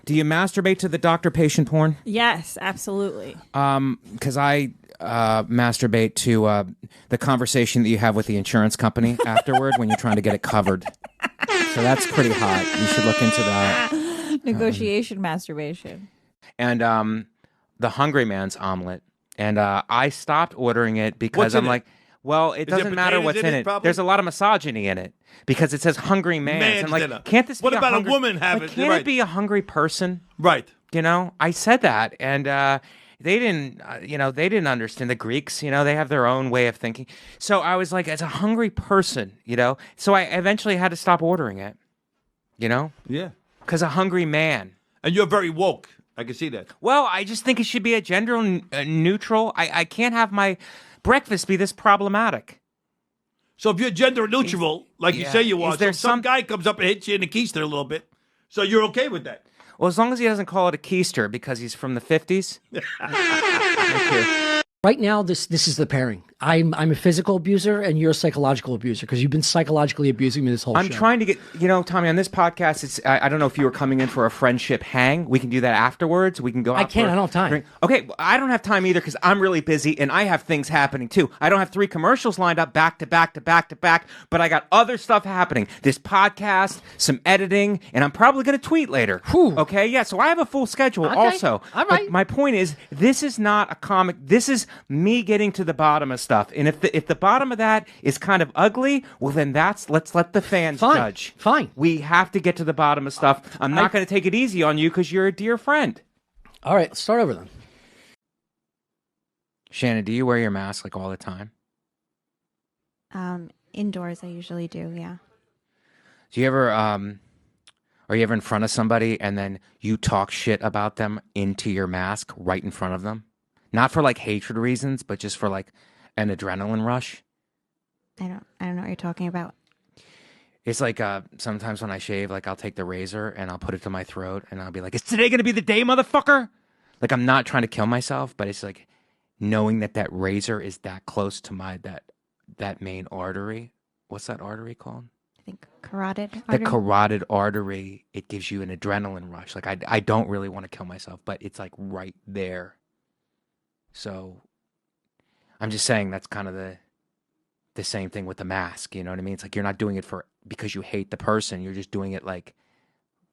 Do you masturbate to the doctor-patient porn? Yes, absolutely. Because I masturbate to the conversation that you have with the insurance company afterward when you're trying to get it covered. So that's pretty hot. You should look into that. Negotiation masturbation. And the Hungry Man's omelet. And I stopped ordering it because I'm like, well, it doesn't matter what's in it. There's a lot of misogyny in it because it says hungry man. I'm like, can't this be what about a woman have it? Can't it be a hungry person? Right. You know, I said that, and they didn't. They didn't understand the Greeks. You know, they have their own way of thinking. So I was like, as a hungry person, so I eventually had to stop ordering it. Yeah. Because a hungry man. And you're very woke. I can see that. Well, I just think it should be a gender neutral. I can't have my breakfast be this problematic. So if you're gender neutral, like you say you are, there some guy comes up and hits you in the keister a little bit, so you're okay with that? Well, as long as he doesn't call it a keister because he's from the 50s. Thank you. Right now, this is the pairing. I'm a physical abuser, and you're a psychological abuser because you've been psychologically abusing me this whole show. I'm trying to get, Tommy, on this podcast, I don't know if you were coming in for a friendship hang. We can do that afterwards. We can go out I can't. I don't have time. Drink. Okay, well, I don't have time either because I'm really busy, and I have things happening, too. I don't have 3 commercials lined up back to back to back to back, but I got other stuff happening. This podcast, some editing, and I'm probably going to tweet later. Whew. Okay, yeah, so I have a full schedule also. All right. But my point is, this is not a comic. This is me getting to the bottom of stuff. And if the bottom of that is kind of ugly, well, then let's let the fans judge. Fine. We have to get to the bottom of stuff. I'm not going to take it easy on you because you're a dear friend. All right, let's start over then. Shannon, do you wear your mask like all the time? Indoors, I usually do, yeah. Do you ever, are you ever in front of somebody and then you talk shit about them into your mask right in front of them? Not for like hatred reasons, but just for like an adrenaline rush. I don't know what you're talking about. It's like sometimes when I shave, like I'll take the razor and I'll put it to my throat and I'll be like, "Is today going to be the day, motherfucker?" Like I'm not trying to kill myself, but it's like knowing that razor is that close to my that main artery. What's that artery called? I think carotid artery. The carotid artery. It gives you an adrenaline rush. Like I don't really want to kill myself, but it's like right there. So I'm just saying that's kind of the same thing with the mask. You know what I mean? It's like you're not doing it because you hate the person. You're just doing it like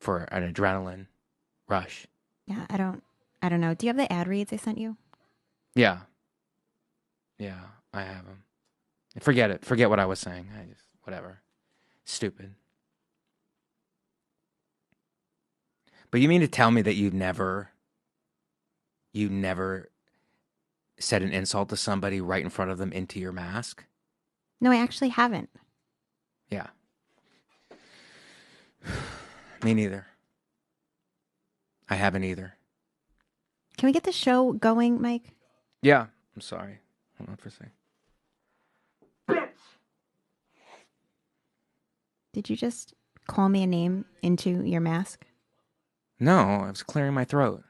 for an adrenaline rush. Yeah, I don't know. Do you have the ad reads I sent you? Yeah, I have them. Forget it. Forget what I was saying. Whatever. Stupid. But you mean to tell me that you never said an insult to somebody right in front of them into your mask? No, I actually haven't. Yeah. Me neither. I haven't either. Can we get the show going, Mike? Yeah. I'm sorry. Hold on for a second. Did you just call me a name into your mask? No, I was clearing my throat.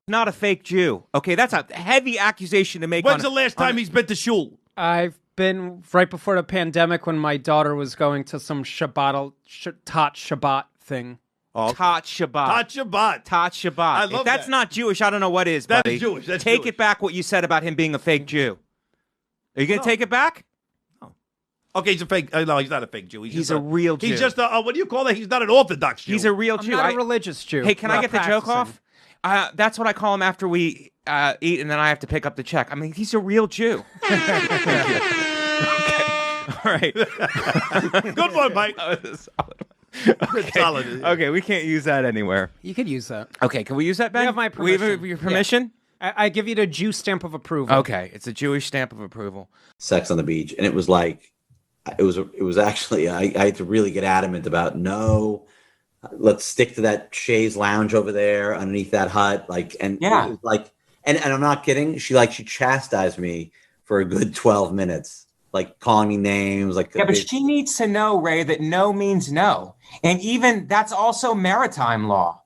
Not a fake Jew. Okay, that's a heavy accusation to make. When's the last time he's been to shul? I've been right before the pandemic when my daughter was going to some Tot Shabbat thing. Oh. Tot Shabbat. Tot Shabbat. Tot Shabbat. I love if that's that. not Jewish, I don't know what is, buddy. That is Jewish. That's Take Jewish. it back what you said about him being a fake Jew. Are you going to take it back? No. Okay, he's a fake. No, he's not a fake Jew. He's a real Jew. He's just a, what do you call that? He's not an Orthodox Jew. He's a real Jew. I'm not a religious Jew. Hey, can I get the joke off? That's what I call him after we eat, and then I have to pick up the check. I mean, he's a real Jew. Thank you. Okay. All right. Good one, Mike. Okay. Solid. Okay, we can't use that anywhere. You could use that. Okay, can we use that, Ben? You have my permission. We have your permission? Yeah. I give you the Jew stamp of approval. Okay, it's a Jewish stamp of approval. Sex on the beach, and it was like, it was actually, I had to really get adamant about no. Let's stick to that chaise lounge over there underneath that hut. It was like, and I'm not kidding. She chastised me for a good 12 minutes, like calling me names. But she needs to know, Ray, that no means no. And even that's also maritime law.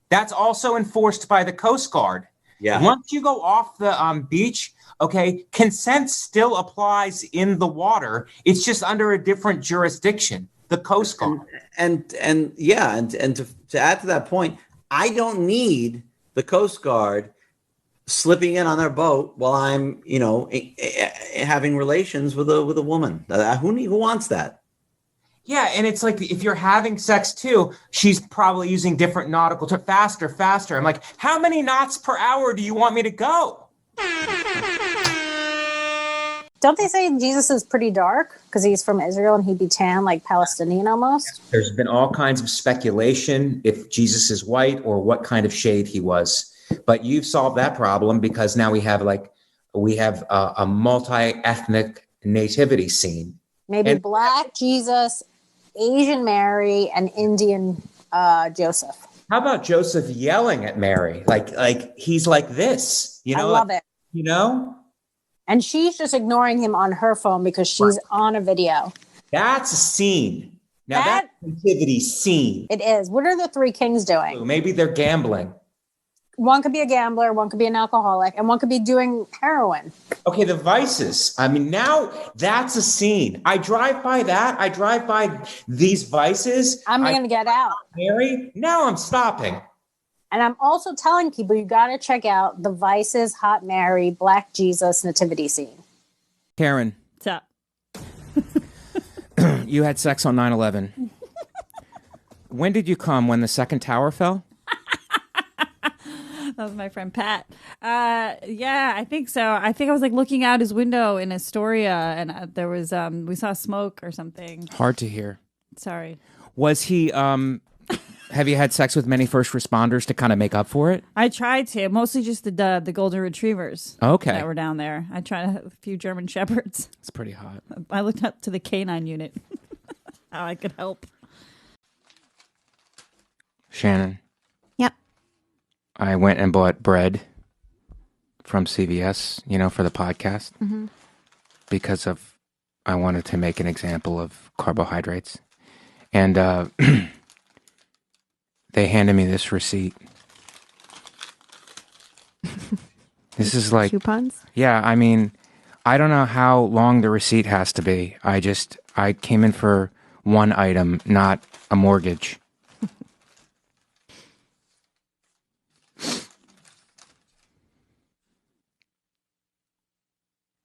That's also enforced by the Coast Guard. Yeah. Once you go off the beach, okay, consent still applies in the water. It's just under a different jurisdiction. the Coast Guard. And to add to that point, I don't need the Coast Guard slipping in on their boat while I'm, having relations with a woman. Who wants that? Yeah, and it's like if you're having sex too, she's probably using different nautical terms. Faster. I'm like, how many knots per hour do you want me to go? Don't they say Jesus is pretty dark because he's from Israel and he'd be tan, like Palestinian almost? There's been all kinds of speculation if Jesus is white or what kind of shade he was. But you've solved that problem because now we have a multi-ethnic nativity scene. Maybe Black Jesus, Asian Mary, and Indian Joseph. How about Joseph yelling at Mary? Like he's like this, I love it. And she's just ignoring him on her phone because she's on a video. That's a scene. Now that's a nativity scene. It is. What are the three kings doing? Maybe they're gambling. One could be a gambler, one could be an alcoholic, and one could be doing heroin. Okay, the vices. I mean, now that's a scene. I drive by these vices. I'm going to get out. Mary, now I'm stopping. And I'm also telling people you got to check out the Vices, Hot Mary, Black Jesus nativity scene. Kerryn. What's up? You had sex on 9/11. When did you come? When the second tower fell? That was my friend Pat. Yeah, I think so. I think I was like looking out his window in Astoria, and there was we saw smoke or something. Hard to hear. Sorry. Was he? Have you had sex with many first responders to kind of make up for it? I tried to, mostly just the golden retrievers. Okay. That were down there. I tried a few German shepherds. It's pretty hot. I looked up to the canine unit. How I could help. Shannon. Yep. I went and bought bread from CVS, for the podcast, because I wanted to make an example of carbohydrates. And they handed me this receipt. This is like coupons. Yeah, I mean, I don't know how long the receipt has to be. I came in for one item, not a mortgage.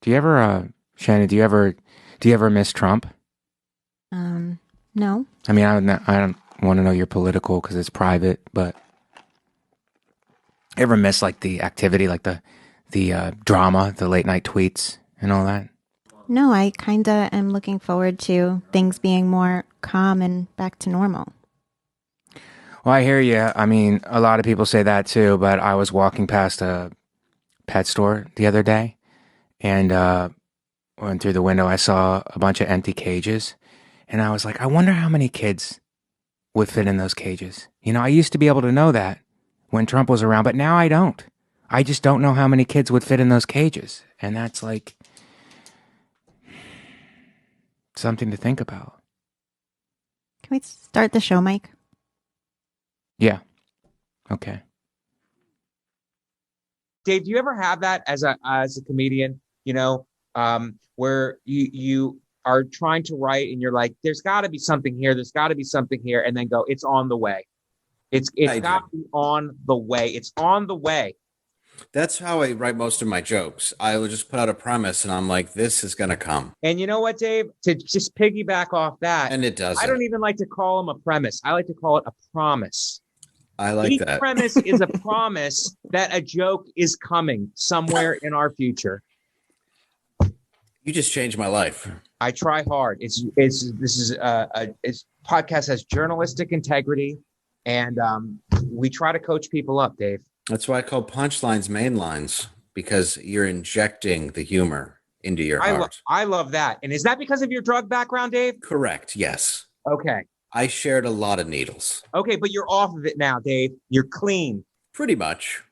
Do you ever, Shannon? Do you ever miss Trump? No. I mean, I don't want to know your political because it's private, but ever miss like the activity, like the drama, the late night tweets and all that? No, I kind of am looking forward to things being more calm and back to normal. Well, I hear you. I mean, a lot of people say that too, but I was walking past a pet store the other day and went through the window. I saw a bunch of empty cages and I was like, I wonder how many kids would fit in those cages. I used to be able to know that when Trump was around, but now I don't. I just don't know how many kids would fit in those cages. And that's like something to think about. Can we start the show, Mike? Yeah. Okay. Dave, do you ever have that as a comedian, where you are trying to write and you're like, there's got to be something here. There's got to be something here. And then go, it's on the way. It's got to be on the way. It's on the way. That's how I write most of my jokes. I will just put out a premise and I'm like, this is going to come. And you know what, Dave? To just piggyback off that. And it doesn't. I don't even like to call them a premise. I like to call it a promise. I like Each that. premise is a promise that a joke is coming somewhere in our future. You just changed my life. I try hard. This podcast has journalistic integrity, and we try to coach people up, Dave. That's why I call punchlines main lines, because you're injecting the humor into your heart. I love that. And is that because of your drug background, Dave? Correct. Yes. Okay. I shared a lot of needles. Okay, but you're off of it now, Dave. You're clean. Pretty much.